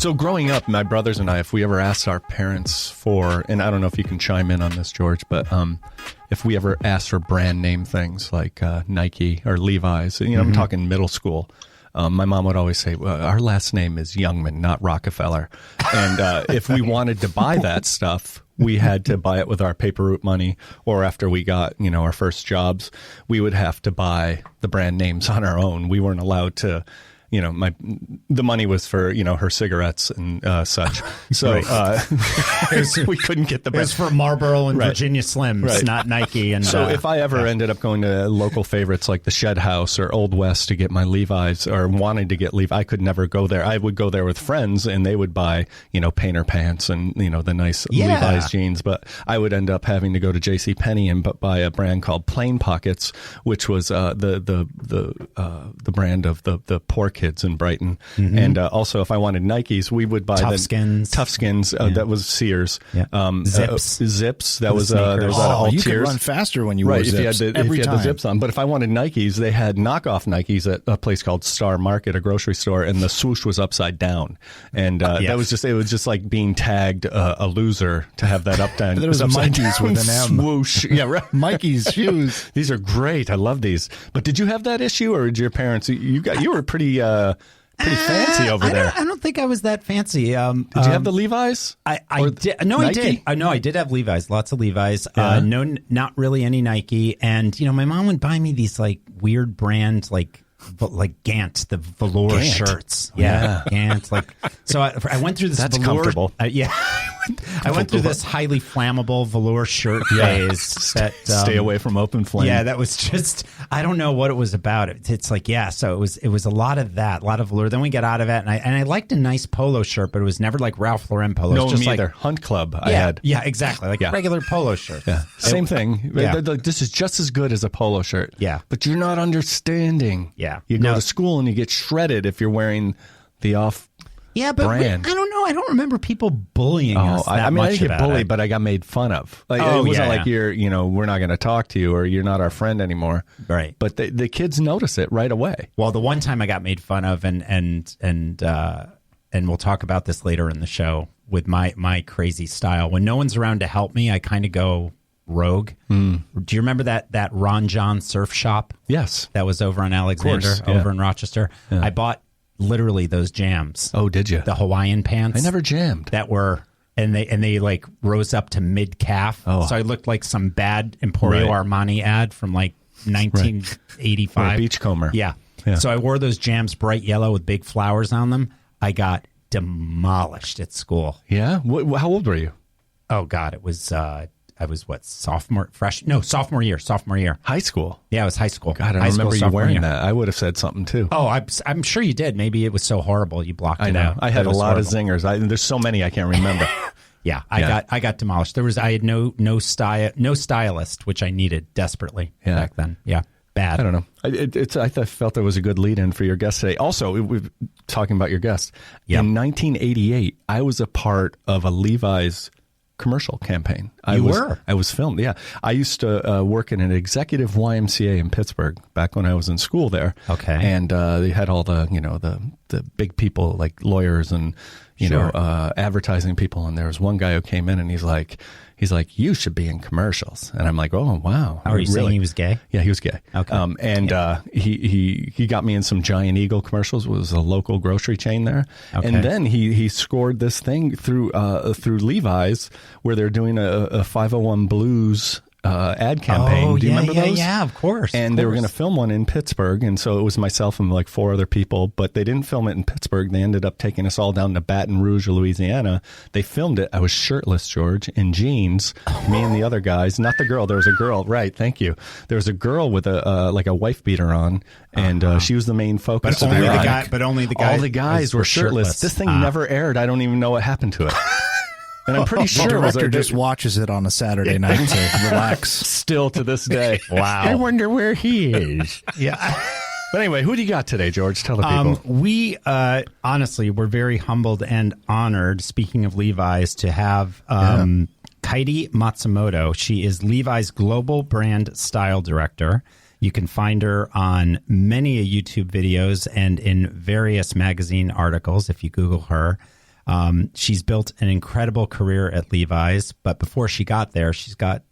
So growing up, my brothers and I, if we ever asked our parents for, and I don't know if you can chime in on this, George, but if we ever asked for brand name things like Nike or Levi's, I'm talking middle school. My mom would always say, well, our last name is Youngman, not Rockefeller. And if we wanted to buy that stuff, we had to buy it with our paper route money, or after we got, our first jobs, we would have to buy the brand names on our own. We weren't allowed to, the money was for, her cigarettes and such. So we couldn't get the brand. It was for Marlboro and Virginia Slims, not Nike. And so if I ever ended up going to local favorites like the Shed House or Old West to get my Levi's, or wanted to get Levi's, I could never go there. I would go there with friends and they would buy, painter pants and, the nice Levi's jeans. But I would end up having to go to JCPenney and buy a brand called Plain Pockets, which was the brand of the poor kids in Brighton. And also, if I wanted Nikes, we would buy Toughskins. That was Sears. Zips. That was all you tiers. could run faster when you wore zips. If you had the zips on. But if I wanted Nikes, they had knockoff Nikes at a place called Star Market, a grocery store, and the swoosh was upside down. And it was just like being tagged a loser to have that up down. There was a Mikey's with an M. Swoosh. Yeah, right. Mikey's shoes. These are great. I love these. But did you have that issue, or did your parents? You were pretty fancy over there. I don't think I was that fancy. Did you have the Levi's? I did. No, Nike? I did. I did have Levi's. Lots of Levi's. No, not really any Nike. And my mom would buy me these like weird brands like Gant, the velour shirts. Yeah, Gant. So I went through this. That's velour, comfortable. I went through this highly flammable velour shirt phase. That stay away from open flame. Yeah, that was just, I don't know what it was about. It's like, so it was a lot of that, a lot of velour. Then we got out of it, and I liked a nice polo shirt, but it was never like Ralph Lauren polo. No, just me either. Hunt Club. I had. Yeah, exactly, like a regular polo shirt. Yeah, same thing. Yeah. This is just as good as a polo shirt. Yeah, but you're not understanding. Yeah, you go to school and you get shredded if you're wearing the off. Yeah, but brand. I don't know. I don't remember people bullying us that much. I didn't get bullied, but I got made fun of. It wasn't like you're, we're not going to talk to you or you're not our friend anymore. Right. But the kids notice it right away. Well, the one time I got made fun of, and we'll talk about this later in the show with my crazy style. When no one's around to help me, I kind of go rogue. Do you remember that Ron John surf shop? Yes. That was over on Alexander, over in Rochester. Yeah. I bought literally those jams. Oh, did you? The Hawaiian pants. I never jammed. That were, and they like rose up to mid calf. Oh. So I looked like some bad Emporio Armani ad from like 1985. Beachcomber. Yeah. So I wore those jams bright yellow with big flowers on them. I got demolished at school. Yeah? How old were you? Oh, God. It was... I was sophomore year. High school? Yeah, it was high school. God, I remember you wearing that. I would have said something too. Oh, I'm sure you did. Maybe it was so horrible you blocked it out. I had a lot of zingers. There's so many I can't remember. I got demolished. I had no stylist, which I needed desperately back then. Yeah. Bad. I don't know. I felt it was a good lead-in for your guest today. Also, we're talking about your guest. Yep. In 1988, I was a part of a Levi's commercial campaign. I was filmed. Yeah. I used to work in an executive YMCA in Pittsburgh back when I was in school there. Okay. And they had all the, the big people like lawyers and, advertising people. And there was one guy who came in and he's like, you should be in commercials. And I'm like, oh, wow. Are you saying he was gay? Yeah, he was gay. Okay. He got me in some Giant Eagle commercials. It was a local grocery chain there. Okay. And then he scored this thing through Levi's where they're doing a 501 Blues ad campaign. Do you remember those? Yeah, of course. And they were going to film one in Pittsburgh, and so it was myself and like 4 other people, but they didn't film it in Pittsburgh. They ended up taking us all down to Baton Rouge, Louisiana. They filmed it. I was shirtless, George, in jeans, me and the other guys. Not the girl. There was a girl. Right, thank you. There was a girl with a like a wife beater on, and she was the main focus. But only the guys. All the guys were shirtless. This thing never aired. I don't even know what happened to it. And I'm pretty sure the director just watches it on a Saturday night to relax. Still to this day. Wow. I wonder where he is. Yeah. But anyway, who do you got today, George? Tell the people. We honestly, we're very humbled and honored, speaking of Levi's, to have Kaede Matsumoto. She is Levi's Global Brand Style Director. You can find her on many YouTube videos and in various magazine articles if you Google her. She's built an incredible career at Levi's, but before she got there, she's got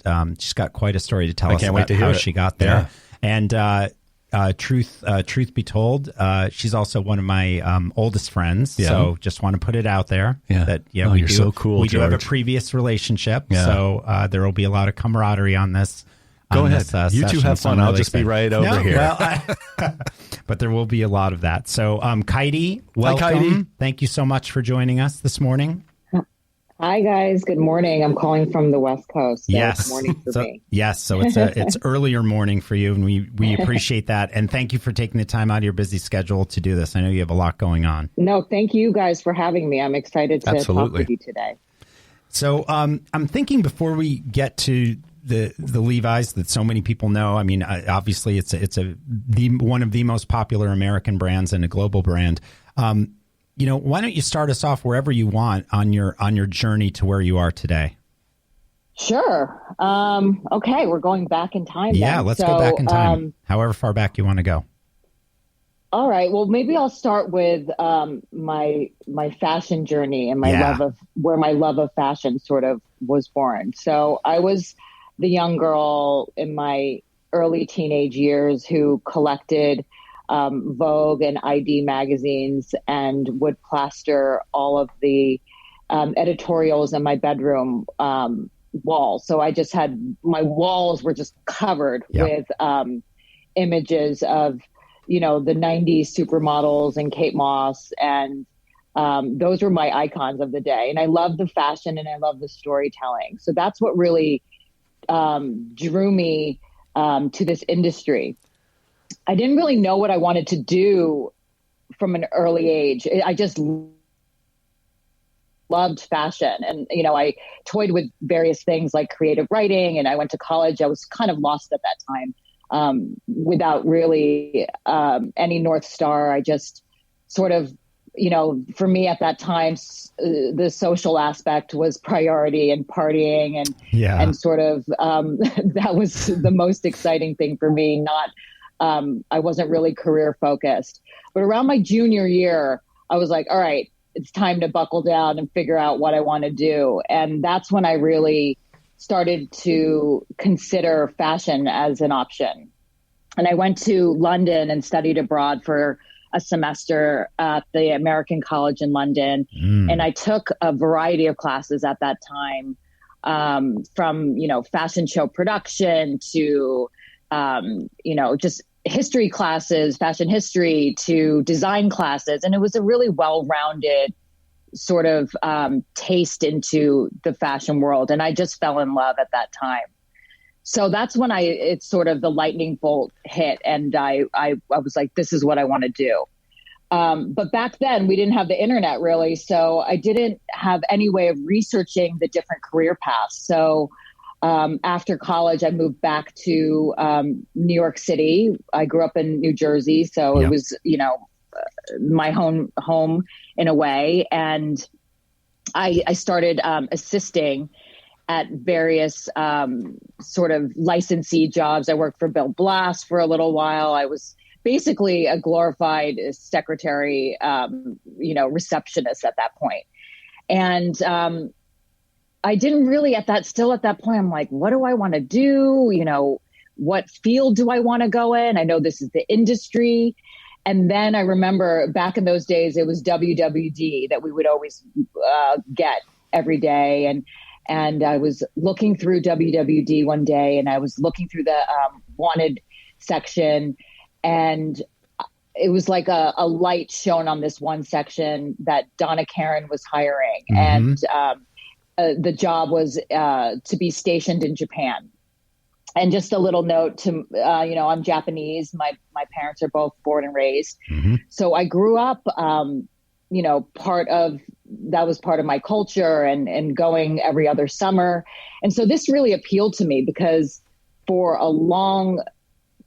quite a story to tell us about how she got there. Yeah. And truth be told, she's also one of my oldest friends. Yeah. So just want to put it out there. Yeah. That you're so cool. We do have a previous relationship, so there will be a lot of camaraderie on this. Go ahead. You two have fun. Really I'll just be right over here. Well, but there will be a lot of that. So, Kaede, welcome. Hi, Kaede. Thank you so much for joining us this morning. Hi, guys. Good morning. I'm calling from the West Coast. So yes. It's morning for me. Yes. So it's earlier morning for you, and we appreciate that. And thank you for taking the time out of your busy schedule to do this. I know you have a lot going on. No, thank you guys for having me. I'm excited to talk with you today. So I'm thinking before we get to the Levi's that so many people know. I mean, obviously it's one of the most popular American brands and a global brand. Why don't you start us off wherever you want on your journey to where you are today? Sure. Okay, we're going back in time. Yeah, let's go back in time. However far back you want to go. All right. Well, maybe I'll start with my fashion journey and where my love of fashion sort of was born. So I was the young girl in my early teenage years who collected Vogue and ID magazines and would plaster all of the editorials in my bedroom wall. So I just had, my walls were just covered with images of, the 90s supermodels and Kate Moss. And those were my icons of the day. And I love the fashion and I love the storytelling. So that's what really drew me to this industry. I didn't really know what I wanted to do from an early age. I just loved fashion. And, I toyed with various things like creative writing, and I went to college. I was kind of lost at that time without really any North Star. I just sort of, for me at that time, the social aspect was priority and partying and sort of that was the most exciting thing for me. I wasn't really career focused, but around my junior year, I was like, all right, it's time to buckle down and figure out what I want to do. And that's when I really started to consider fashion as an option. And I went to London and studied abroad for a semester at the American College in London. And I took a variety of classes at that time, from, fashion show production to, just history classes, fashion history, to design classes. And it was a really well-rounded sort of taste into the fashion world. And I just fell in love at that time. So that's when it's sort of the lightning bolt hit. And I was like, this is what I want to do. But back then we didn't have the internet really. So I didn't have any way of researching the different career paths. So after college, I moved back to New York City. I grew up in New Jersey. So it was, my home in a way. And I started assisting at various sort of licensee jobs. I worked for Bill Blass for a little while. I was basically a glorified secretary, receptionist at that point. And I didn't really at that point, I'm like, what do I want to do? What field do I want to go in? I know this is the industry. And then I remember back in those days, it was WWD that we would always get every day. And I was looking through WWD one day, and I was looking through the wanted section, and it was like a light shown on this one section that Donna Karan was hiring. And the job was to be stationed in Japan. And just a little note to, I'm Japanese. My parents are both born and raised. So I grew up, that was part of my culture and going every other summer. And so this really appealed to me because for a long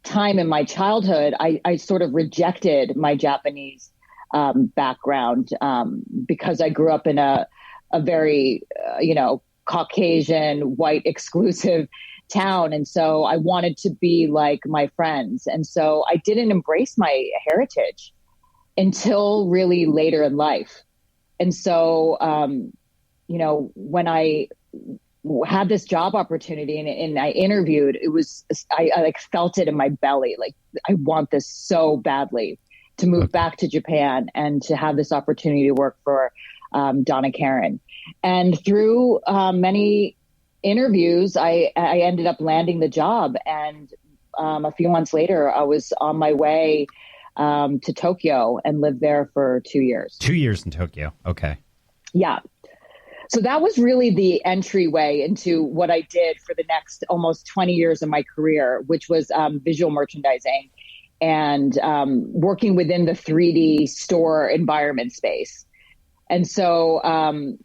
time in my childhood, I sort of rejected my Japanese background because I grew up in a very, Caucasian, white, exclusive town. And so I wanted to be like my friends. And so I didn't embrace my heritage until really later in life. And so, when I had this job opportunity and I interviewed, I like felt it in my belly. Like, I want this so badly to move back to Japan and to have this opportunity to work for Donna Karan. And through many interviews, I ended up landing the job. And a few months later, I was on my way to Tokyo and lived there for 2 years. 2 years in Tokyo. Okay. Yeah. So that was really the entryway into what I did for the next almost 20 years of my career, which was visual merchandising and working within the 3D store environment space. And so, and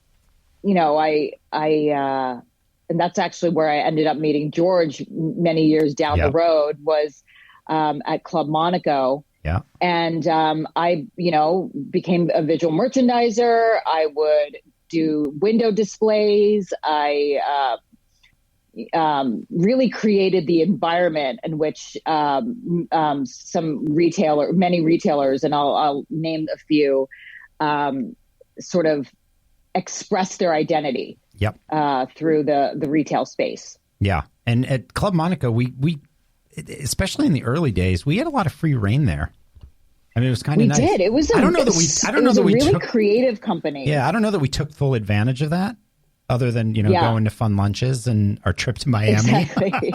that's actually where I ended up meeting George many years down the road, was at Club Monaco. Yeah. And I became a visual merchandiser. I would do window displays. I really created the environment in which many retailers, and I'll name a few, sort of express their identity. Yep. Through the retail space. Yeah. And at Club Monaco, we especially in the early days, we had a lot of free reign there. I mean, it was kind of nice. We did. It was a really creative company. Yeah, I don't know that we took full advantage of that, other than going to fun lunches and our trip to Miami. Exactly.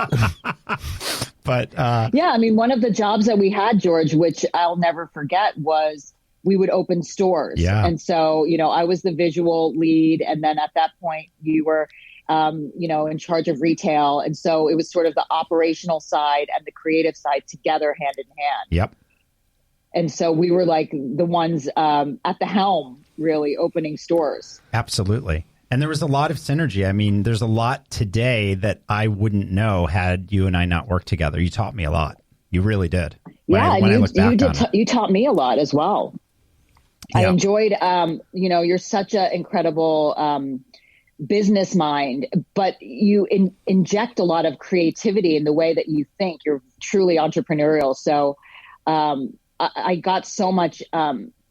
But I mean, one of the jobs that we had, George, which I'll never forget, was we would open stores. Yeah. And so, I was the visual lead, and then at that point, you were in charge of retail. And so it was sort of the operational side and the creative side together, hand in hand. Yep. And so we were like the ones at the helm, really opening stores. Absolutely. And there was a lot of synergy. I mean, there's a lot today that I wouldn't know had you and I not worked together. You taught me a lot. You really did. You taught me a lot as well. Yeah. I enjoyed, you're such an incredible business mind, but you inject a lot of creativity in the way that you think. You're truly entrepreneurial. So I got so much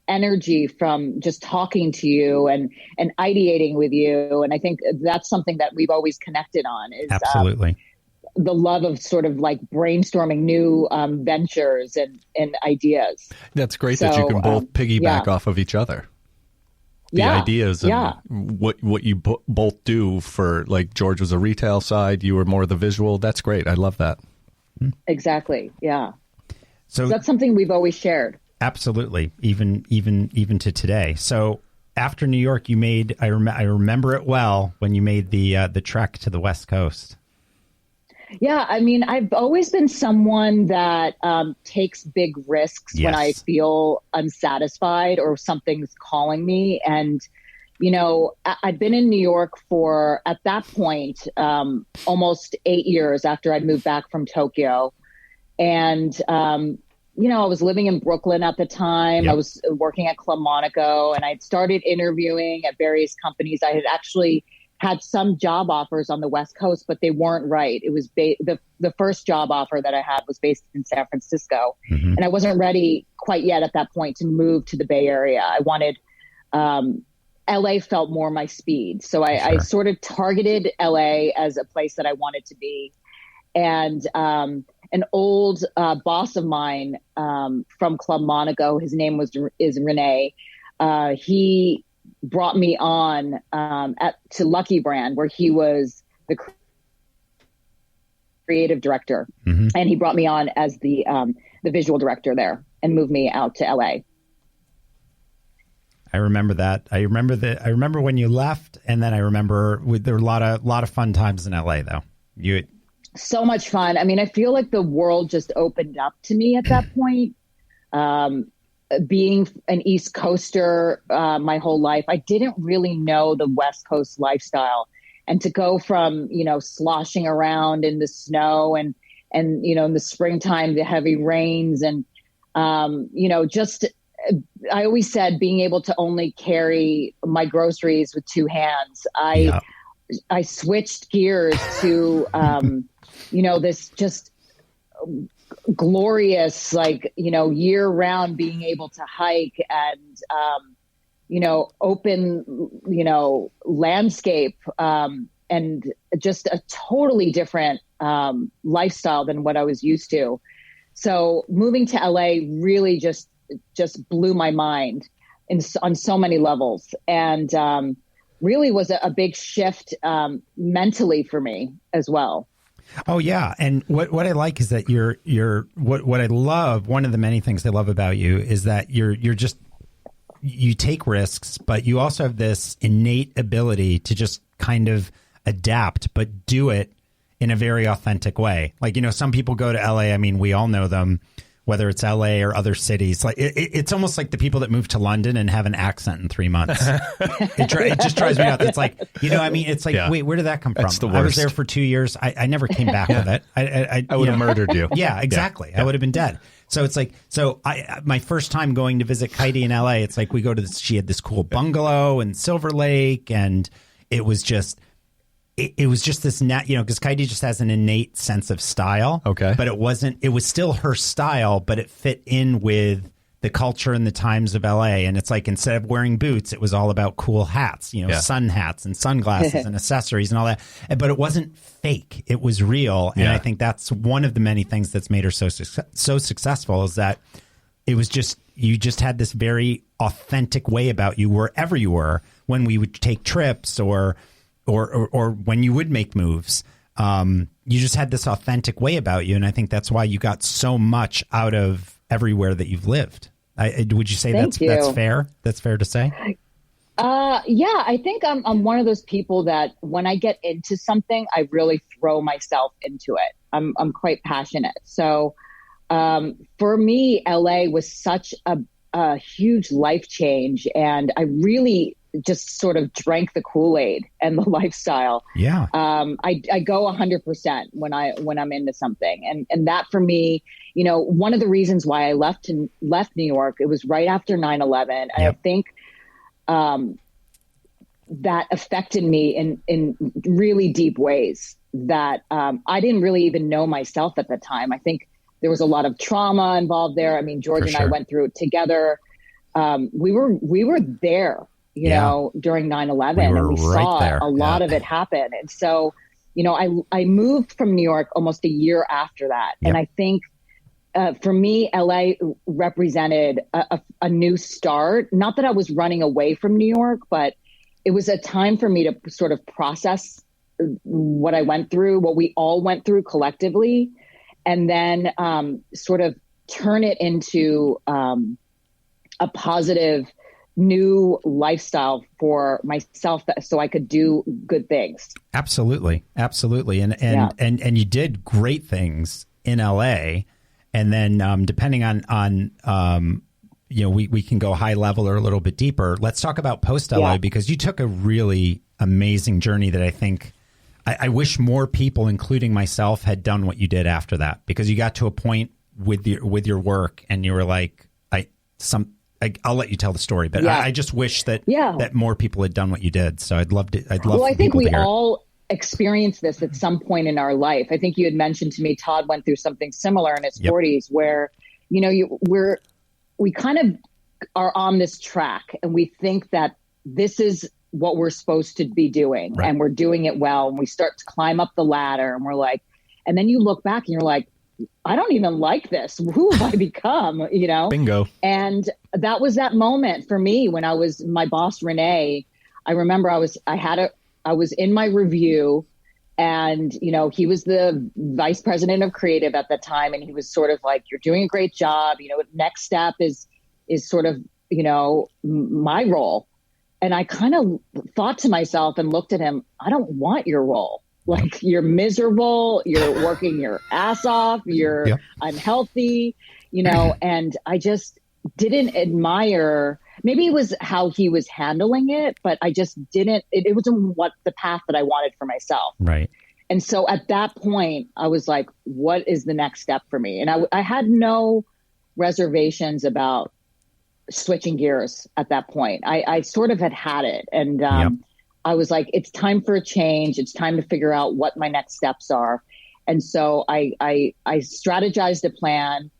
energy from just talking to you and ideating with you. And I think that's something that we've always connected on is absolutely the love of sort of like brainstorming new ventures and ideas. That's great that you can both piggyback off of each other. The ideas and what you both do for, like, George was a retail side, you were more the visual. That's great. I love that. Exactly. Yeah. So that's something we've always shared. Absolutely. Even to today. So after New York, you made, I remember it well, when you made the trek to the West Coast. Yeah. I mean, I've always been someone that takes big risks when I feel unsatisfied or something's calling me. And, I'd been in New York for, at that point, almost 8 years after I'd moved back from Tokyo. And, I was living in Brooklyn at the time. Yep. I was working at Club Monaco, and I'd started interviewing at various companies. I had actually had some job offers on the West Coast, but they weren't right. It was the first job offer that I had was based in San Francisco. Mm-hmm. And I wasn't ready quite yet at that point to move to the Bay Area. I wanted, LA felt more my speed. So I sort of targeted LA as a place that I wanted to be. And an old boss of mine from Club Monaco, his name is Rene. He brought me on to Lucky Brand, where he was the creative director, mm-hmm. and he brought me on as the visual director there and moved me out to LA. I remember that. I remember when you left, and then I remember there were a lot of fun times in LA, though. So much fun. I mean, I feel like the world just opened up to me at that point. Being an East Coaster my whole life, I didn't really know the West Coast lifestyle. And to go from, sloshing around in the snow and in the springtime, the heavy rains and, just, I always said being able to only carry my groceries with two hands. I switched gears to, this just glorious, year round being able to hike and, open, landscape, and just a totally different lifestyle than what I was used to. So moving to LA really just blew my mind on so many levels, and really was a big shift mentally for me as well. Oh yeah, and what I like is that what I love. One of the many things I love about you is that you take risks, but you also have this innate ability to just kind of adapt, but do it in a very authentic way. Like, some people go to LA. I mean, we all know them, whether it's LA or other cities. Like it's almost like the people that move to London and have an accent in 3 months. It just drives me nuts. It's like, it's like, wait, where did that come from? The worst. I was there for 2 years. I never came back with it. I would have murdered you. Yeah, exactly. Yeah. I would have been dead. So it's like, my first time going to visit Kaede in LA, it's like we go to she had this cool bungalow in Silver Lake, and it was just this because Kaede just has an innate sense of style. Okay. But it was still her style, but it fit in with the culture and the times of LA. And it's like, instead of wearing boots, it was all about cool hats, sun hats and sunglasses and accessories and all that. But it wasn't fake. It was real. And I think that's one of the many things that's made her so successful, is that it was you just had this very authentic way about you wherever you were, when we would take trips or when you would make moves. You just had this authentic way about you. And I think that's why you got so much out of everywhere that you've lived. Would you say that's fair? That's fair to say? Yeah, I think I'm one of those people that when I get into something, I really throw myself into it. I'm quite passionate. So for me, LA was such a huge life change, and I really just sort of drank the Kool-Aid and the lifestyle. Yeah. I go 100% when I'm into something. And that for me, one of the reasons why I left New York, it was right after 9/11. Yep. And I think, that affected me in really deep ways that, I didn't really even know myself at the time. I think there was a lot of trauma involved there. I mean, George and I went through it together. We were there, during 9/11, and we saw a lot of it happen. And so, I moved from New York almost a year after that. Yep. And I think, for me, LA represented a new start. Not that I was running away from New York, but it was a time for me to sort of process what I went through, what we all went through collectively, and then sort of turn it into a positive new lifestyle for myself, so I could do good things. Absolutely. And you did great things in LA. And then depending on we can go high level or a little bit deeper. Let's talk about post LA, because you took a really amazing journey that I think I wish more people, including myself, had done what you did after that, because you got to a point with your work and you were like, I'll let you tell the story, but I just wish that more people had done what you did. So I'd love. Well, I think we all experienced this at some point in our life. I think you had mentioned to me, Todd went through something similar in his 40s, where we kind of are on this track and we think that this is what we're supposed to be doing, and we're doing it well. And we start to climb up the ladder, and we're like, and then you look back and you're like, I don't even like this. Who have I become? Bingo. And that was that moment for me when I was my boss, Renee. I remember I was in my review, and, he was the vice president of creative at that time. And he was sort of like, you're doing a great job. Next step is sort of, my role. And I kind of thought to myself and looked at him, I don't want your role. Like, you're miserable, you're working your ass off, you're unhealthy, and I just didn't admire, maybe it was how he was handling it, but I just didn't, it wasn't the path that I wanted for myself. Right. And so at that point, I was like, what is the next step for me? And I had no reservations about switching gears at that point. I sort of had it. And I was like, it's time for a change. It's time to figure out what my next steps are. And so I strategized a plan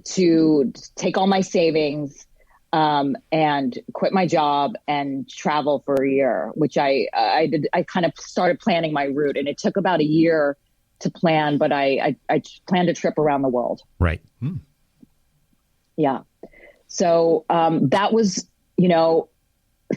to take all my savings, and quit my job and travel for a year, which I did. I kind of started planning my route, and it took about a year to plan, but I planned a trip around the world. Right. Yeah. So that was,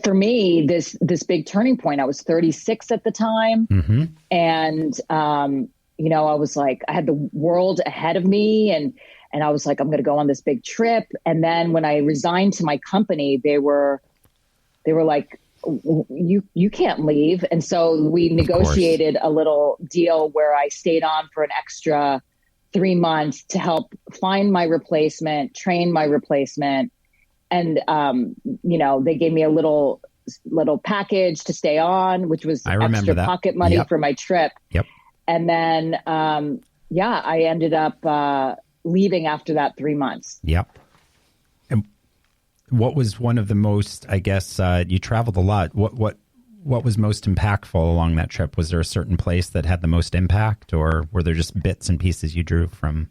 for me, this big turning point. I was 36 at the time. Mm-hmm. And, I was like, I had the world ahead of me, and I was like, I'm going to go on this big trip. And then when I resigned to my company, they were like, you can't leave. And so we negotiated a little deal where I stayed on for an extra 3 months to help find my replacement, train my replacement. And, they gave me a little package to stay on, which was extra pocket money for my trip. Yep. And then, I ended up leaving after that 3 months. Yep. And what was one of the most, I guess, you traveled a lot. What was most impactful along that trip? Was there a certain place that had the most impact, or were there just bits and pieces you drew from?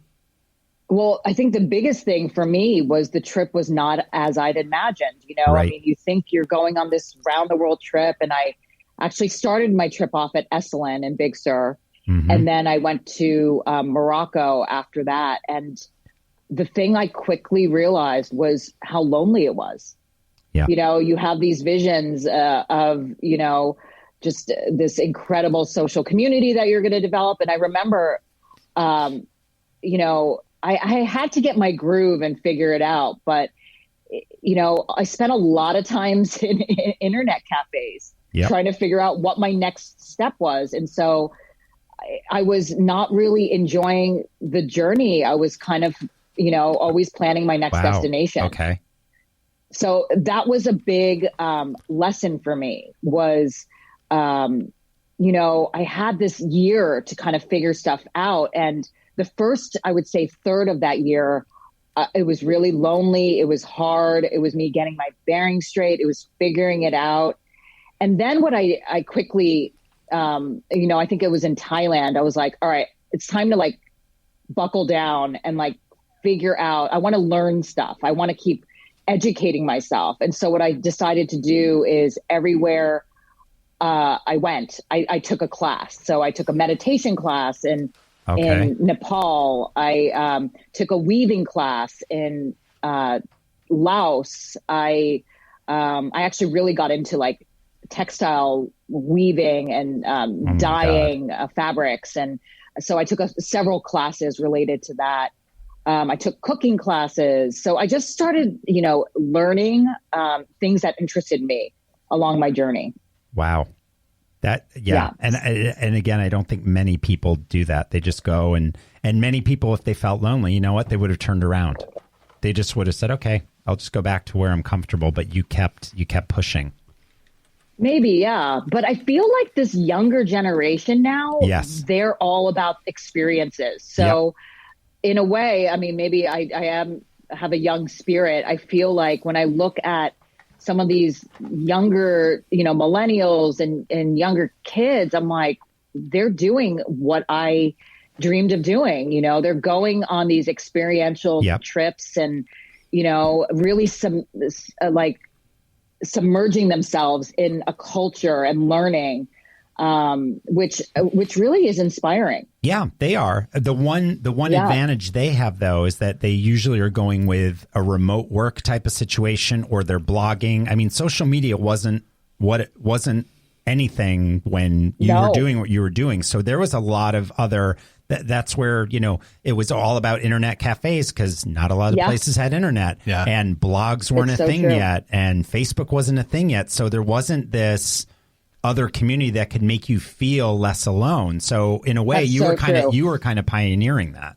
Well, I think the biggest thing for me was the trip was not as I'd imagined. Right. I mean, you think you're going on this round the world trip, and I actually started my trip off at Esalen in Big Sur. Mm-hmm. And then I went to Morocco after that. And the thing I quickly realized was how lonely it was. Yeah. You have these visions of, just this incredible social community that you're going to develop. And I remember, I had to get my groove and figure it out. But, I spent a lot of times in internet cafes trying to figure out what my next step was. And so I was not really enjoying the journey. I was kind of, always planning my next destination. Okay. So that was a big lesson for me was, I had this year to kind of figure stuff out. And the first, I would say, third of that year, it was really lonely. It was hard. It was me getting my bearings straight. It was figuring it out. And then what I quickly, I think it was in Thailand. I was like, all right, it's time to buckle down and figure out, I want to learn stuff. I want to keep educating myself. And so what I decided to do is everywhere I went, I took a class. So I took a meditation class in Nepal. I took a weaving class in Laos. I actually really got into textile weaving and dyeing fabrics. And so I took several classes related to that. I took cooking classes. So I just started, learning things that interested me along my journey. Wow. Yeah. And again, I don't think many people do that. They just go and many people, if they felt lonely, you know what, they would have turned around. They just would have said, okay, I'll just go back to where I'm comfortable. But you kept pushing. Maybe, yeah. But I feel like this younger generation now, they're all about experiences. So in a way, I mean, maybe I have a young spirit. I feel like when I look at some of these younger, millennials and younger kids, I'm like, they're doing what I dreamed of doing. They're going on these experiential trips and, really submerging themselves in a culture and learning, which really is inspiring. Yeah, they are. The one advantage they have, though, is that they usually are going with a remote work type of situation, or they're blogging. I mean, social media wasn't anything when you were doing what you were doing. So there was a lot of other. That's where, it was all about internet cafes because not a lot of places had internet and blogs weren't a thing yet and Facebook wasn't a thing yet. So there wasn't this other community that could make you feel less alone. So in a way, you were kind of pioneering that.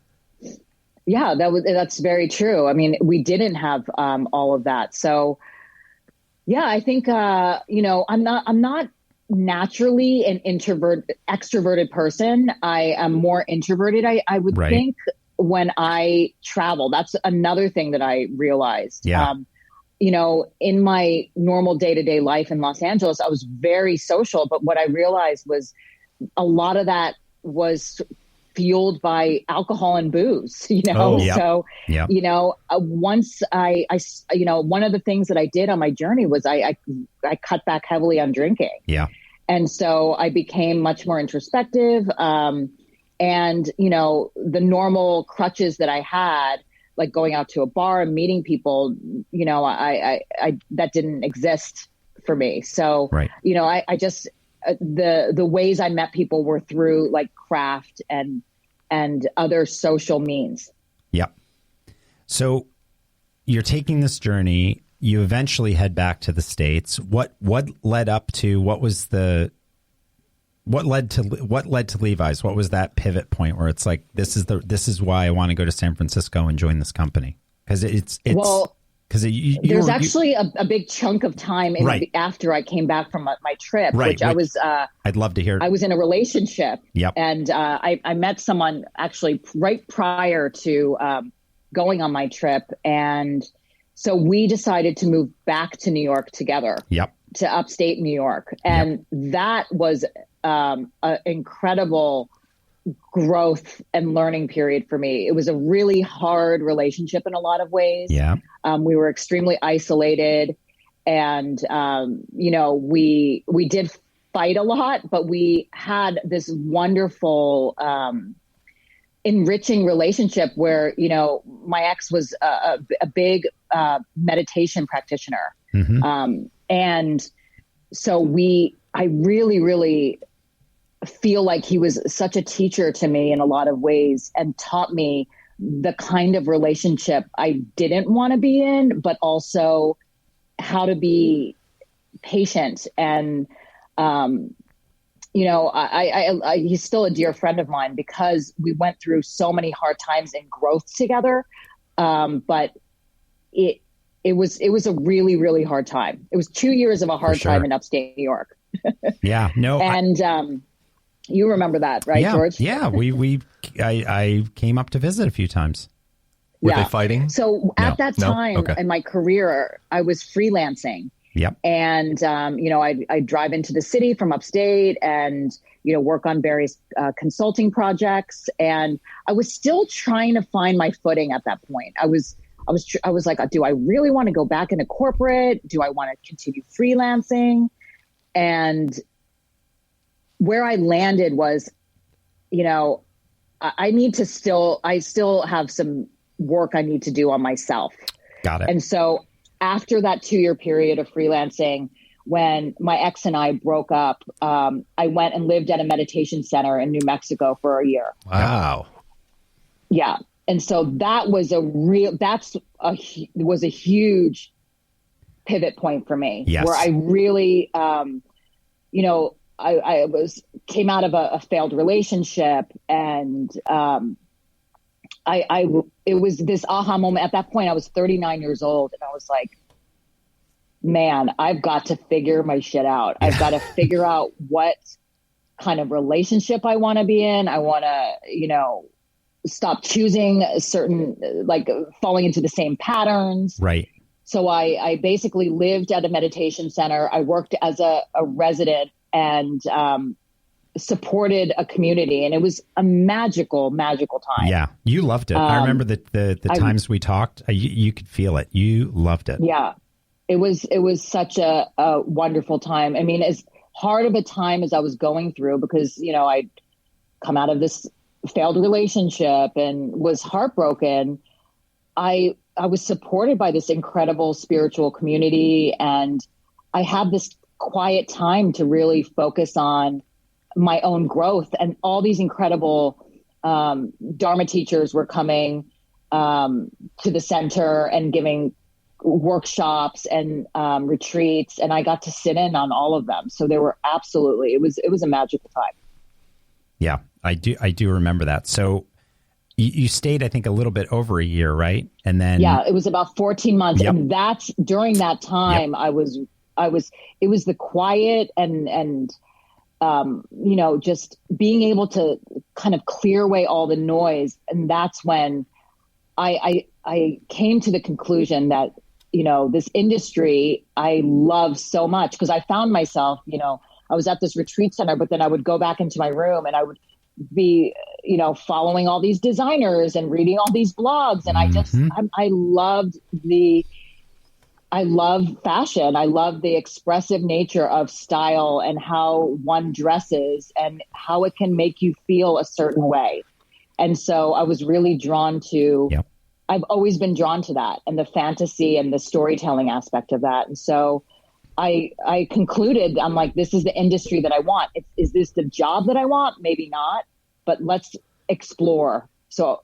Yeah, that's very true. I mean, we didn't have all of that. So yeah, I think, I'm not naturally an extroverted person. I am more introverted, I would think, when I travel. That's another thing that I realized. Yeah. In my normal day-to-day life in Los Angeles, I was very social. But what I realized was a lot of that was fueled by alcohol and booze, So, once I, one of the things that I did on my journey was I cut back heavily on drinking. Yeah. And so I became much more introspective. And, the normal crutches that I had, like going out to a bar and meeting people, I that didn't exist for me. So, right. I just, the ways I met people were through like craft and other social means. Yep. So you're taking this journey. You eventually head back to the States. What led up to what led to Levi's? What was that pivot point where it's like, this is why I want to go to San Francisco and join this company? Because there's actually a big chunk of time after I came back from my trip, which I was. I'd love to hear. I was in a relationship, yep. And I met someone actually right prior to going on my trip, and so we decided to move back to New York together. Yep. To upstate New York, and that was an incredible growth and learning period for me. It was a really hard relationship in a lot of ways. Yeah. We were extremely isolated, and, we did fight a lot, but we had this wonderful, enriching relationship where, my ex was a big meditation practitioner. Mm-hmm. And so I really, really feel like he was such a teacher to me in a lot of ways and taught me the kind of relationship I didn't want to be in, but also how to be patient. And, he's still a dear friend of mine because we went through so many hard times and growth together. But it was a really, really hard time. It was 2 years of a hard time in upstate New York. Yeah, no. And, you remember that, right, George? Yeah, I came up to visit a few times. Were they fighting? So at that time in my career, I was freelancing. Yep. And, I'd drive into the city from upstate and, work on various consulting projects. And I was still trying to find my footing at that point. I was like, do I really want to go back into corporate? Do I want to continue freelancing? And where I landed was, I still have some work I need to do on myself. Got it. And so after that 2-year period of freelancing, when my ex and I broke up, I went and lived at a meditation center in New Mexico for a year. Wow. Yeah. And so that was a huge pivot point for me. Yes. Where I really, I came out of a failed relationship, and it was this aha moment. At that point, I was 39 years old, and I was like, man, I've got to figure my shit out. I've got to figure out what kind of relationship I want to be in. I want to, stop choosing certain, like falling into the same patterns. Right. So I basically lived at a meditation center. I worked as a resident and supported a community, and it was a magical time. Yeah, you loved it. I remember the times we talked. You could feel it. You loved it. Yeah, it was such a wonderful time. I mean, as hard of a time as I was going through, because I'd come out of this failed relationship and was heartbroken. I was supported by this incredible spiritual community, and I had this quiet time to really focus on my own growth. And all these incredible Dharma teachers were coming to the center and giving workshops and retreats, and I got to sit in on all of them. So they were it was a magical time. Yeah, I do remember that. So you stayed, I think, a little bit over a year, right? And then it was about 14 months. Yep. And that's during that time, yep. It was the quiet and just being able to kind of clear away all the noise. And that's when I came to the conclusion that, this industry I love so much, because I found myself, I was at this retreat center, but then I would go back into my room and I would be, following all these designers and reading all these blogs. And I love fashion. I love the expressive nature of style and how one dresses and how it can make you feel a certain way. And so I was really drawn to, I've always been drawn to that and the fantasy and the storytelling aspect of that. And so I concluded, I'm like, this is the industry that I want. Is this the job that I want? Maybe not, but let's explore. So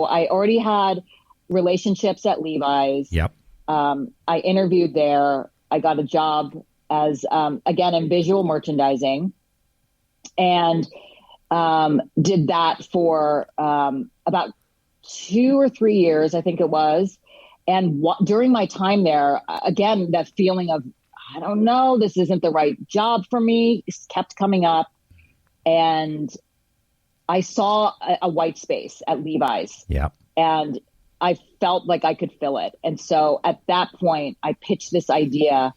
I already had relationships at Levi's. Yep. I interviewed there. I got a job as, again, in visual merchandising, and did that for about 2 or 3 years, I think it was. And during my time there, again, that feeling of, I don't know, this isn't the right job for me, kept coming up. And I saw a white space at Levi's. Yeah. And I felt like I could fill it. And so at that point, I pitched this idea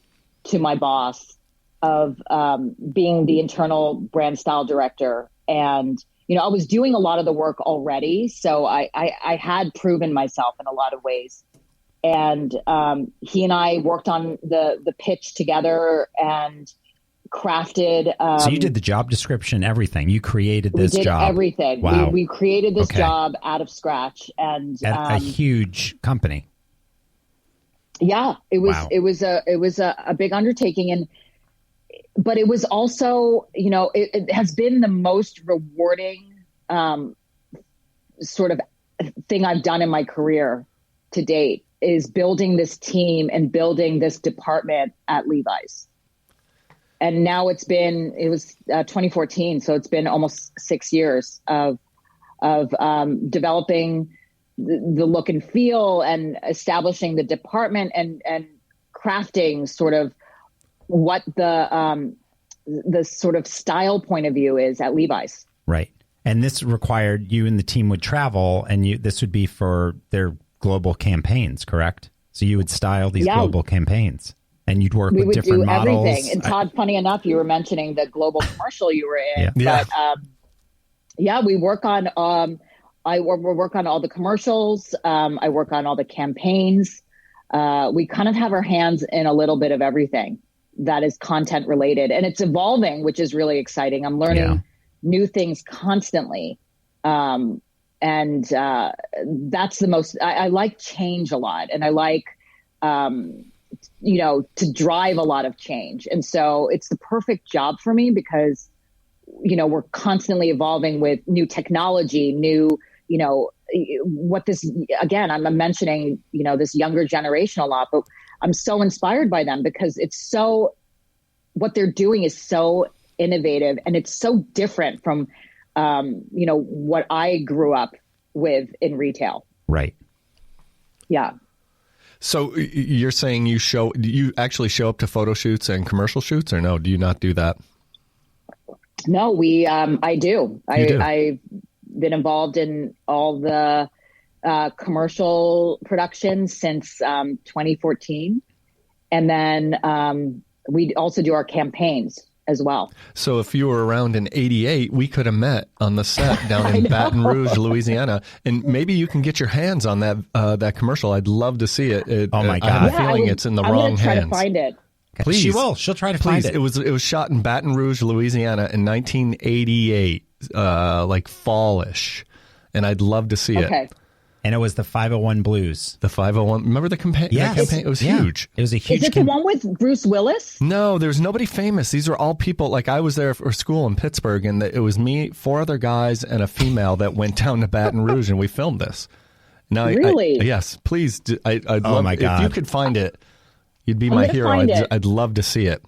to my boss of being the internal brand style director. And, I was doing a lot of the work already. So I had proven myself in a lot of ways. And he and I worked on the pitch together and crafted. So you did the job description, everything. You created this job. We did everything. Wow. We created this job out of scratch, and at a huge company. Yeah, it was a big undertaking, but it was also, it has been the most rewarding sort of thing I've done in my career to date, is building this team and building this department at Levi's. And now it was 2014. So it's been almost 6 years of developing the look and feel and establishing the department and crafting sort of what the sort of style point of view is at Levi's. Right. And this required you and the team would travel, and this would be for their global campaigns, correct? So you would style these global campaigns. And you'd work with different models. We would do everything. And Todd, funny enough, you were mentioning the global commercial you were in. But we work on, I work on all the commercials. I work on all the campaigns. We kind of have our hands in a little bit of everything that is content related. And it's evolving, which is really exciting. I'm learning new things constantly. And that's the most, I like change a lot. And I like, to drive a lot of change. And so it's the perfect job for me because, we're constantly evolving with new technology, new, what this, again, I'm mentioning, this younger generation a lot, but I'm so inspired by them because what they're doing is so innovative and it's so different from, what I grew up with in retail. Right. Yeah. So you're saying you actually show up to photo shoots and commercial shoots, or no? Do you not do that? No, I do. I've been involved in all the commercial productions since 2014. And then we also do our campaigns as well. So if you were around in 88, we could have met on the set down in Baton Rouge, Louisiana, and maybe you can get your hands on that commercial. I'd love to see it. Oh my God. I have a feeling it's in the wrong hands. I'm going to try to find it. Please. She will. She'll try to find it. It was shot in Baton Rouge, Louisiana in 1988, like fallish, and I'd love to see it. And it was the 501 Blues. The 501. Remember the campaign? Yes. That campaign? It was huge. It was a huge. Is it the one with Bruce Willis? No, there's nobody famous. These are all people. Like I was there for school in Pittsburgh, and it was me, 4 other guys, and a female that went down to Baton Rouge, and we filmed this. Now, really? Yes, please. I'd love. My God. If you could find it, you'd be my hero. I'd love to see it.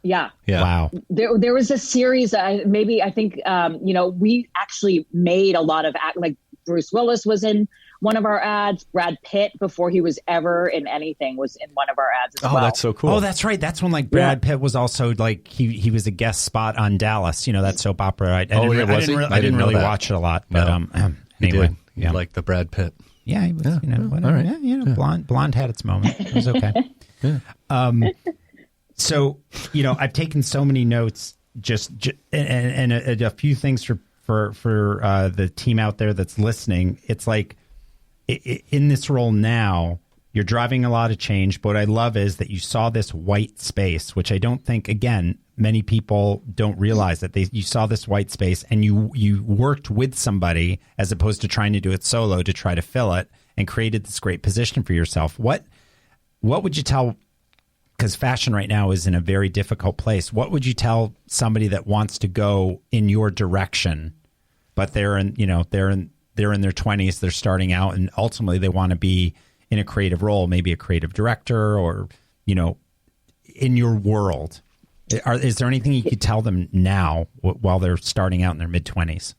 Yeah. Wow. There was a series. I think we actually made a lot of like Bruce Willis was in one of our ads. Brad Pitt, before he was ever in anything, was in one of our ads as well. Oh, that's so cool. Oh, that's right. That's when Brad Pitt was also like he was a guest spot on Dallas. That soap opera. I didn't really watch it a lot, but anyway, you like the Brad Pitt. Yeah, he was, whatever. All right. Blonde had its moment. It was okay. So, I've taken so many notes, just and a few things for for the team out there that's listening, it's like in this role now, you're driving a lot of change. But what I love is that you saw this white space, which I don't think, again, many people don't realize that you saw this white space and you worked with somebody as opposed to trying to do it solo to try to fill it, and created this great position for yourself. What would you tell, because fashion right now is in a very difficult place, what would you tell somebody that wants to go in your direction, but they're in their 20s, they're starting out, and ultimately they want to be in a creative role, maybe a creative director, or, in your world? Is there anything you could tell them now while they're starting out in their mid-20s?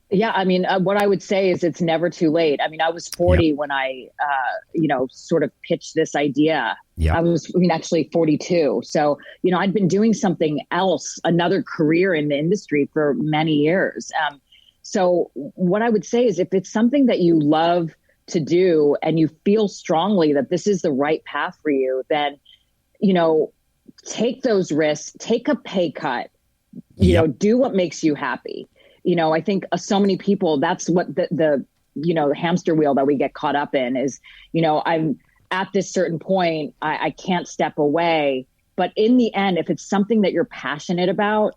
Yeah, I mean, what I would say is it's never too late. I mean, I was 40 when I, sort of pitched this idea. I was actually 42. So, I'd been doing something else, another career in the industry for many years. So what I would say is if it's something that you love to do and you feel strongly that this is the right path for you, then, take those risks, take a pay cut, do what makes you happy. I think so many people, that's what the hamster wheel that we get caught up in is, I'm at this certain point, I can't step away. But in the end, if it's something that you're passionate about,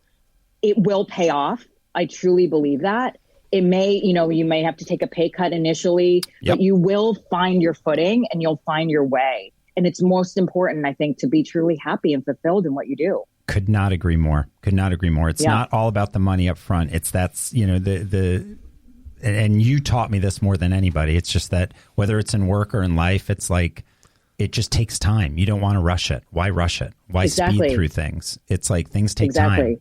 it will pay off. I truly believe that. It may, you may have to take a pay cut initially, but you will find your footing and you'll find your way. And it's most important, I think, to be truly happy and fulfilled in what you do. Could not agree more. It's not all about the money up front. It's and you taught me this more than anybody. It's just that whether it's in work or in life, it's like, it just takes time. You don't want to rush it. Why rush it? Why speed through things? It's like things take time.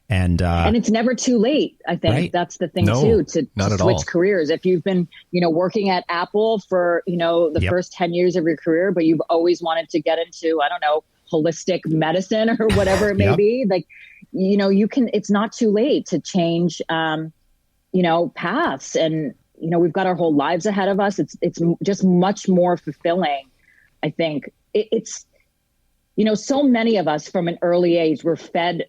And it's never too late. I think that's the thing too, to switch careers. If you've been, working at Apple for, the first 10 years of your career, but you've always wanted to get into, I don't know, holistic medicine or whatever it may be, like, you can, it's not too late to change, paths. And, we've got our whole lives ahead of us. It's just much more fulfilling. I think it's, so many of us from an early age were fed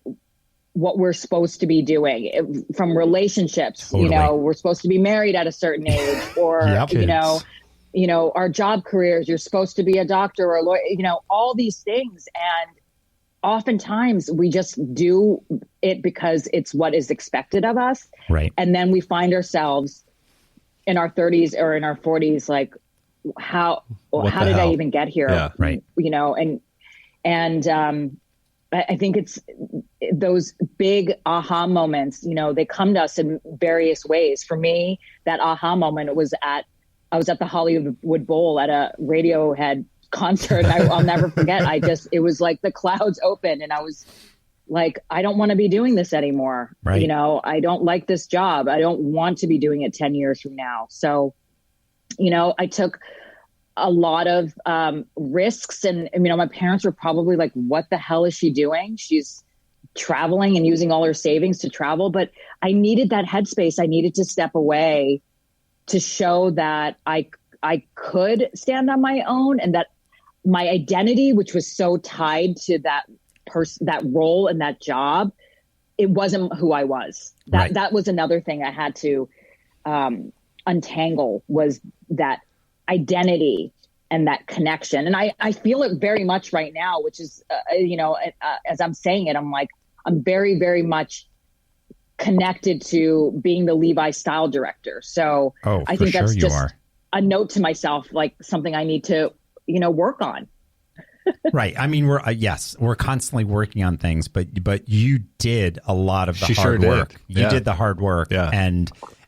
what we're supposed to be doing from relationships. Totally. We're supposed to be married at a certain age, or, our job careers, you're supposed to be a doctor or a lawyer, all these things. And oftentimes we just do it because it's what is expected of us. Right. And then we find ourselves in our 30s or in our 40s, like, how did I even get here? Yeah, right. I think it's those big aha moments, they come to us in various ways. For me, that aha moment was I was at the Hollywood Bowl at a Radiohead concert. And I'll never forget. It was like the clouds opened and I was like, I don't want to be doing this anymore. Right. I don't like this job. I don't want to be doing it 10 years from now. So, I took a lot of risks, and my parents were probably like, what the hell is she doing? She's traveling and using all her savings to travel. But I needed that headspace. I needed to step away to show that I could stand on my own, and that my identity, which was so tied to that role and that job, it wasn't who I was. That was another thing I had to untangle, was that identity and that connection. And I feel it very much right now, which is, as I'm saying it, I'm like, I'm very, very much connected to being the Levi style director. So I think that's just a note to myself, like something I need to, work on. Right. I mean, we're constantly working on things, but you did a lot of the hard work. You did the hard work. Yeah.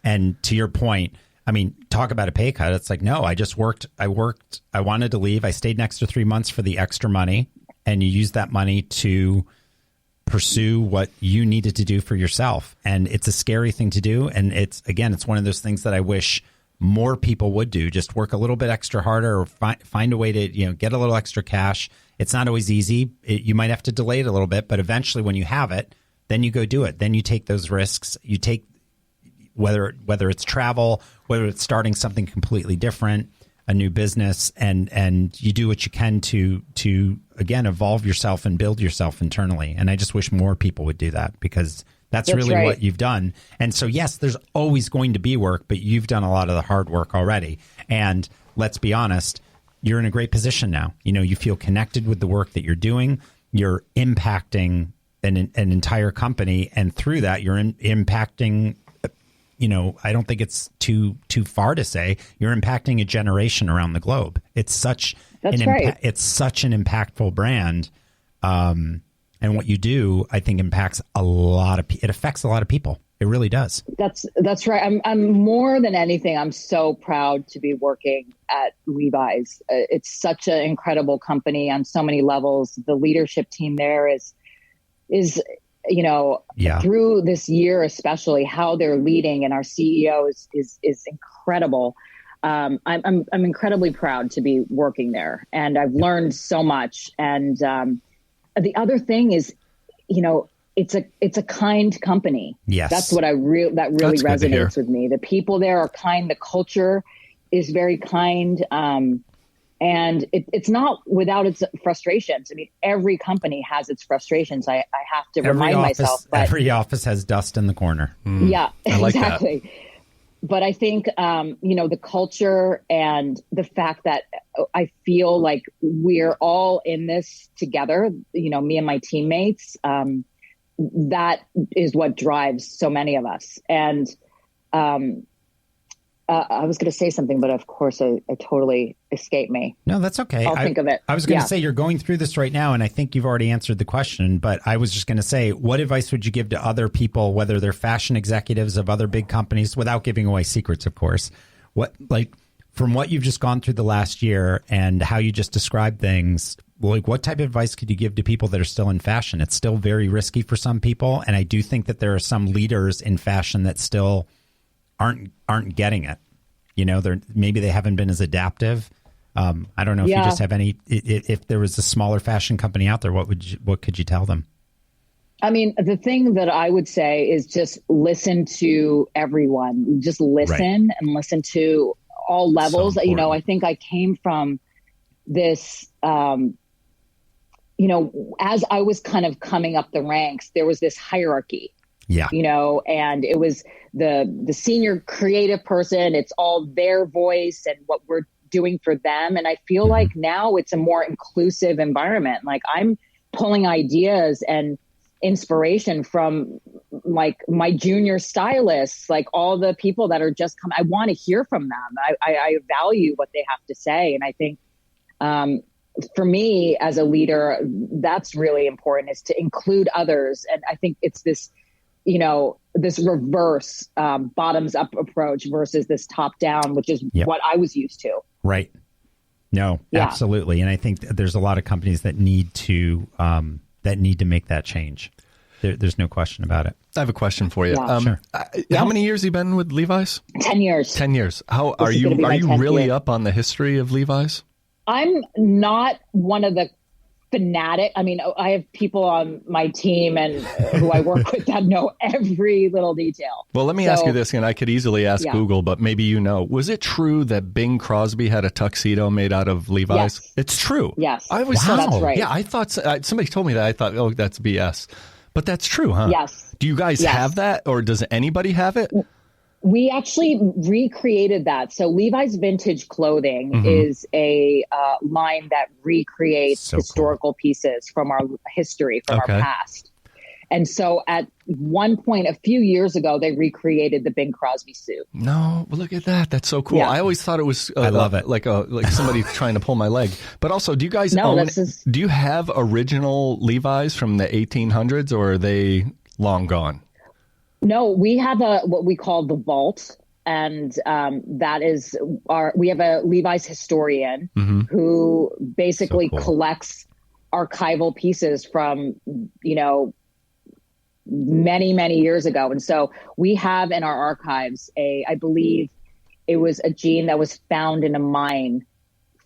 And to your point, I mean, talk about a pay cut. It's like, no, I just worked. I wanted to leave. I stayed an extra 3 months for the extra money, and you used that money to pursue what you needed to do for yourself. And it's a scary thing to do. And it's one of those things that I wish more people would do. Just work a little bit extra harder, or find a way to, get a little extra cash. It's not always easy. You might have to delay it a little bit, but eventually when you have it, then you go do it. Then you take those risks. You take, whether it's travel, whether it's starting something completely different, a new business, and you do what you can to again evolve yourself and build yourself internally. And I just wish more people would do that, because That's really right. What you've done. And so, yes, there's always going to be work, but you've done a lot of the hard work already. And let's be honest, you're in a great position now. You know, you feel connected with the work that you're doing. You're impacting an entire company. And through that, you're impacting, you know, I don't think it's too far to say you're impacting a generation around the globe. It's such it's such an impactful brand. And what you do, I think, impacts it affects a lot of people. It really does. That's right. I'm more than anything, I'm so proud to be working at Levi's. It's such an incredible company on so many levels. The leadership team there is, you know, through this year, especially how they're leading, and our CEO is incredible. I'm incredibly proud to be working there, and I've learned so much. And, the other thing is, you know, it's a kind company. Yes. That's what that really resonates with me. The people there are kind. The culture is very kind. And it's not without its frustrations. I mean, every company has its frustrations. I have to remind myself. But every office has dust in the corner. Yeah, like exactly. That. But I think, you know, the culture and the fact that I feel like we're all in this together, you know, me and my teammates, that is what drives so many of us. And I was going to say something, but of course it totally escaped me. No, that's okay. I'll think of it. I was going to say you're going through this right now, and I think you've already answered the question, but I was just going to say, what advice would you give to other people, whether they're fashion executives of other big companies, without giving away secrets, of course? From what you've just gone through the last year and how you just described things, like what type of advice could you give to people that are still in fashion? It's still very risky for some people, and I do think that there are some leaders in fashion that still aren't getting it. You know, maybe they haven't been as adaptive. I don't know if you just have any. If there was a smaller fashion company out there, what could you tell them? I mean, the thing that I would say is just listen to everyone. Just listen and listen to all levels. So you know, I think I came from this. You know, as I was kind of coming up the ranks, there was this hierarchy. Yeah. You know, and it was the senior creative person. It's all their voice and what we're doing for them. And I feel like now it's a more inclusive environment. Like I'm pulling ideas and inspiration from like my junior stylists, like all the people that are just I want to hear from them. I value what they have to say. And I think for me as a leader, that's really important, is to include others. And I think it's this, you know, this reverse bottoms up approach versus this top down, which is what I was used to. Right. No, absolutely. And I think there's a lot of companies that need to make that change. There's no question about it. I have a question for you. Yeah. Sure. How many years have you been with Levi's? 10 years. 10 years. How are you really up on the history of Levi's? I'm not one of the fanatic. I mean, I have people on my team and who I work with that know every little detail. Well, let me ask you this, and I could easily ask Google, but maybe you know. Was it true that Bing Crosby had a tuxedo made out of Levi's? Yes. It's true. Yes. I always thought that's right. Yeah, I thought somebody told me that. I thought, oh, that's BS. But that's true, huh? Yes. Do you guys have that, or does anybody have it? We actually recreated that. So Levi's Vintage Clothing is a line that recreates historical pieces from our history, from our past. And so at one point, a few years ago, they recreated the Bing Crosby suit. No, well, look at that. That's so cool. Yeah. I always thought it was I love it. like somebody trying to pull my leg. But also, do you guys do you have original Levi's from the 1800s, or are they long gone? No, we have what we call the vault, and that is we have a Levi's historian who basically collects archival pieces from, you know, many, many years ago. And so we have in our archives I believe it was a jean that was found in a mine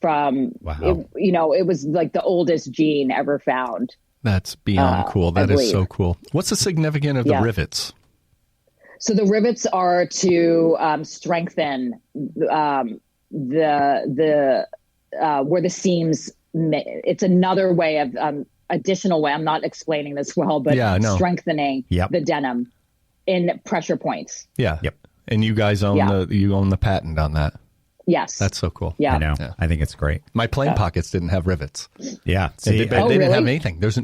from, it was like the oldest jean ever found. That's beyond cool. That is so cool. What's the significance of the rivets? So the rivets are to strengthen the where the seams. It's another way of additional way. I'm not explaining this well, but strengthening the denim in pressure points. Yeah. Yep. And you guys own the patent on that. Yes. That's so cool. Yeah. I know. Yeah. I think it's great. My plane pockets didn't have rivets. Yeah. See, they didn't have anything. There's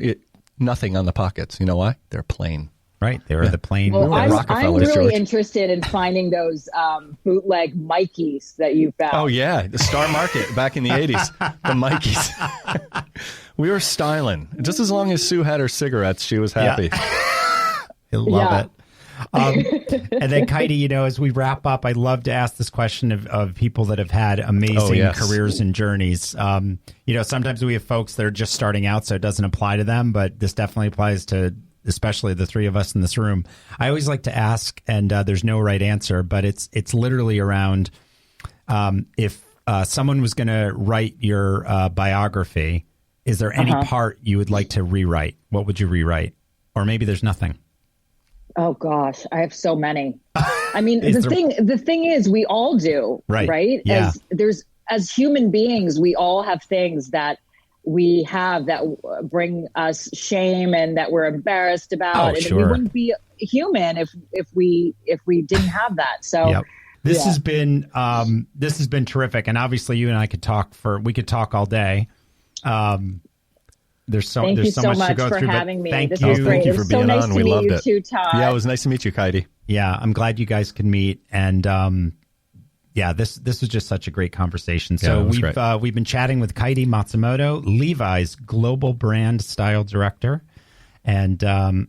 nothing on the pockets. You know why? They're plain. Right. They were the plain. Well, I'm really interested in finding those bootleg Mikeys that you found. Oh, yeah. The Star Market back in the 80s. The Mikeys. We were styling. Just as long as Sue had her cigarettes, she was happy. I love it. And then, Kaede, as we wrap up, I'd love to ask this question of people that have had amazing careers and journeys. Sometimes we have folks that are just starting out, so it doesn't apply to them, but this definitely applies to especially the three of us in this room. I always like to ask, and there's no right answer, but it's literally around if someone was going to write your biography, is there any part you would like to rewrite? What would you rewrite? Or maybe there's nothing. Oh gosh, I have so many. I mean, the thing is, we all do, right? Yeah. As human beings, we all have things that we have that bring us shame and that we're embarrassed about, and we wouldn't be human if we didn't have that. So this has been terrific, and obviously you and I could talk all day. There's so much to go for through. Having me. Thank this you. Was great. Thank you for being nice on. To we meet loved you it. Too, Todd. Yeah, it was nice to meet you, Kaede. Yeah, I'm glad you guys could meet, and this was just such a great conversation. So we've been chatting with Kaede Matsumoto, Levi's global brand style director. And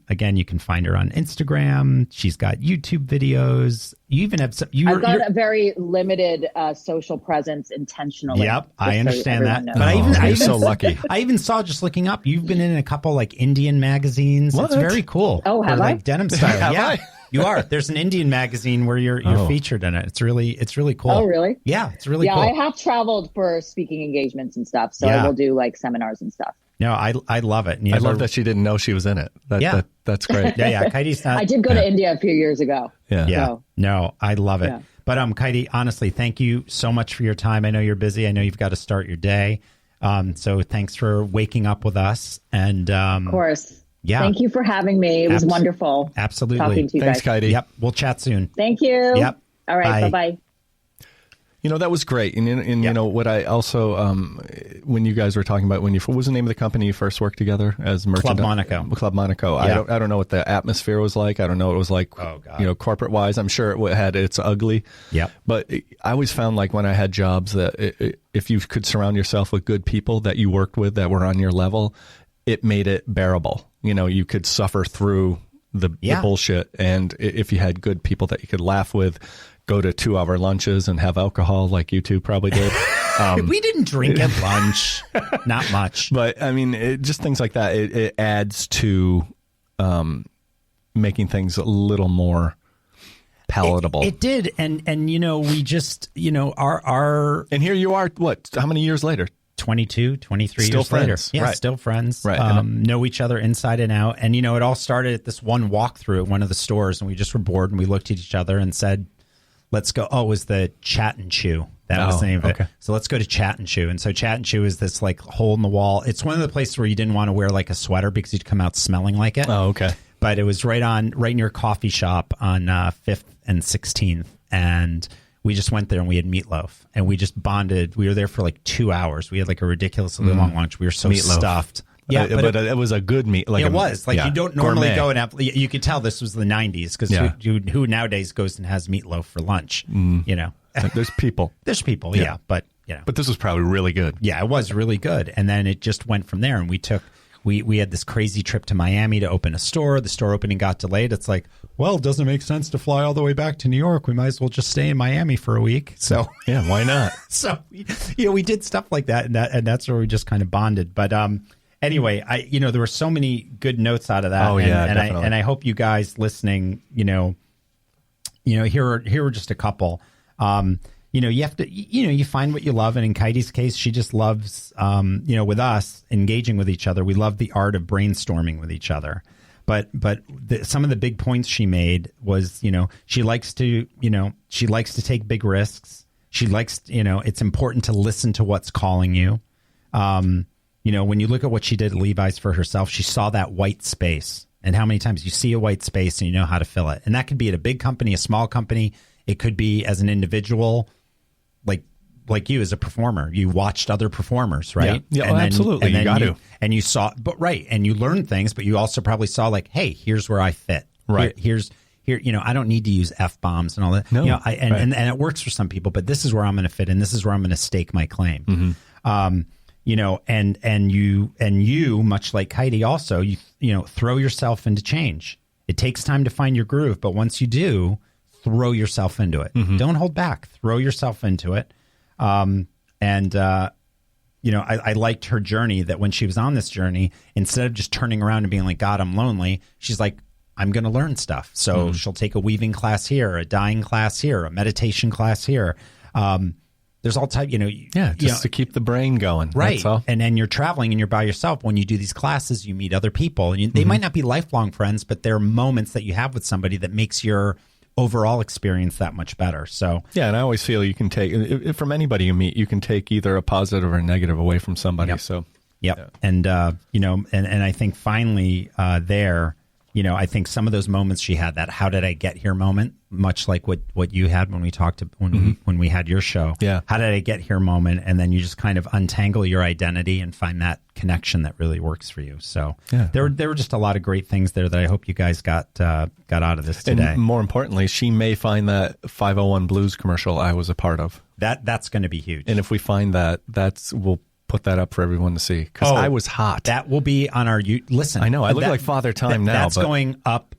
again, you can find her on Instagram. She's got YouTube videos. You even have I've got a very limited social presence intentionally. Yep, I understand that. Knows. But I even so lucky. I even saw, just looking up, you've been in a couple like Indian magazines. What? It's very cool. Oh, have I? Like denim style. Have I? You are. There's an Indian magazine where you're featured in it. It's really cool. Oh, really? Yeah, it's really cool. Yeah, I have traveled for speaking engagements and stuff, so I will do like seminars and stuff. No, I love it. I love that she didn't know she was in it. That's great. Yeah. Kaede's not. I did go to India a few years ago. Yeah. So. No, I love it. Yeah. But Kaede, honestly, thank you so much for your time. I know you're busy. I know you've got to start your day. So thanks for waking up with us. And of course. Yeah. Thank you for having me. It was wonderful. Absolutely. Talking to you Thanks, guys. Kaede. Yep. We'll chat soon. Thank you. Yep. All right. Bye-bye. That was great. And what I also, when you guys were talking about what was the name of the company you first worked together as merchandise? Club Monaco. Yeah. I don't know what the atmosphere was like. I don't know what it was like, corporate wise. I'm sure it had its ugly. Yeah. But I always found like when I had jobs that if you could surround yourself with good people that you worked with that were on your level, it made it bearable. You could suffer through the bullshit. And if you had good people that you could laugh with, go to 2-hour lunches and have alcohol like you two probably did. We didn't drink at lunch. Not much. But I mean, just things like that. It adds to making things a little more palatable. It did. And we just, our. And here you are, what, how many years later? 22, 23 still years friends. later. Yeah, right. Still friends. Right. Know each other inside and out. And, it all started at this one walkthrough at one of the stores. And we just were bored and we looked at each other and said, let's go. Oh, it was the Chat and Chew. That was the name of it. So let's go to Chat and Chew. And so Chat and Chew is this like hole in the wall. It's one of the places where you didn't want to wear like a sweater because you'd come out smelling like it. Oh, okay. But it was right near a coffee shop on 5th and 16th. And we just went there and we had meatloaf and we just bonded. We were there for like 2 hours. We had like a ridiculously long lunch. We were so stuffed. Yeah, but it was a good meat. Like it was like you don't normally gourmet. go and have. You could tell this was the 90s because who nowadays goes and has meatloaf for lunch? There's people. There's people, but But this was probably really good. Yeah, it was really good, and then it just went from there. And we had this crazy trip to Miami to open a store. The store opening got delayed. It's like, well, it doesn't make sense to fly all the way back to New York. We might as well just stay in Miami for a week. So yeah, why not? So we did stuff like that, and that's where we just kind of bonded. But anyway, there were so many good notes out of that. Oh, definitely. I hope you guys listening, here are just a couple. You have to, you find what you love. And in Kaede's case, she just loves, with us engaging with each other. We love the art of brainstorming with each other. But some of the big points she made was, she likes to take big risks. She likes, it's important to listen to what's calling you. when you look at what she did at Levi's for herself, she saw that white space. And how many times you see a white space and you know how to fill it. And that could be at a big company, a small company. It could be as an individual, like you as a performer. You watched other perforers, right? Yeah, absolutely. You got to. And you saw, and you learned things, but you also probably saw like, hey, here's where I fit. Right. Here, I don't need to use F-bombs and all that. No. And it works for some people, but this is where I'm going to fit in. This is where I'm going to stake my claim. And you, much like Kaede also, you throw yourself into change. It takes time to find your groove, but once you do, throw yourself into it. Don't hold back. Throw yourself into it. I liked her journey, that when she was on this journey, instead of just turning around and being like, God, I'm lonely, she's like, I'm going to learn stuff. So she'll take a weaving class here, a dyeing class here, a meditation class here. There's all type, to keep the brain going. Right. That's all. And then you're traveling and you're by yourself. When you do these classes, you meet other people, and they might not be lifelong friends, but there are moments that you have with somebody that makes your overall experience that much better. So yeah, and I always feel you can take from anybody you meet, you can take either a positive or a negative away from somebody. Yep. So yeah. And and I think finally I think some of those moments she had, that how did I get here moment, much like what you had when we talked when we had your show. Yeah. How did I get here moment, and then you just kind of untangle your identity and find that connection that really works for you. So there were just a lot of great things there that I hope you guys got out of this today. And more importantly, she may find that 501 Blues commercial I was a part of. That's going to be huge. And if we find that, we'll put that up for everyone to see, because I was hot. That will be on our listen. I know I look like Father Time now. That's going up.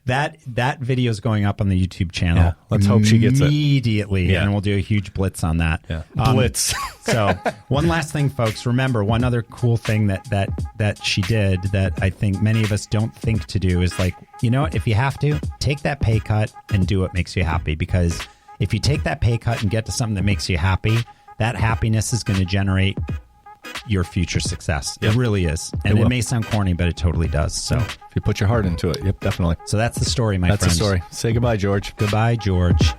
that video is going up on the YouTube channel. Yeah, let's hope she gets it immediately, and we'll do a huge blitz on that. Yeah. Blitz. So one last thing, folks. Remember, one other cool thing that she did that I think many of us don't think to do is, like, if you have to, take that pay cut and do what makes you happy. Because if you take that pay cut and get to something that makes you happy, that happiness is going to generate your future success. Yep. It really is. And it may sound corny, but it totally does. So if you put your heart into it, yep, definitely. So that's the story, my friends. That's the story. Say goodbye, George. Goodbye, George.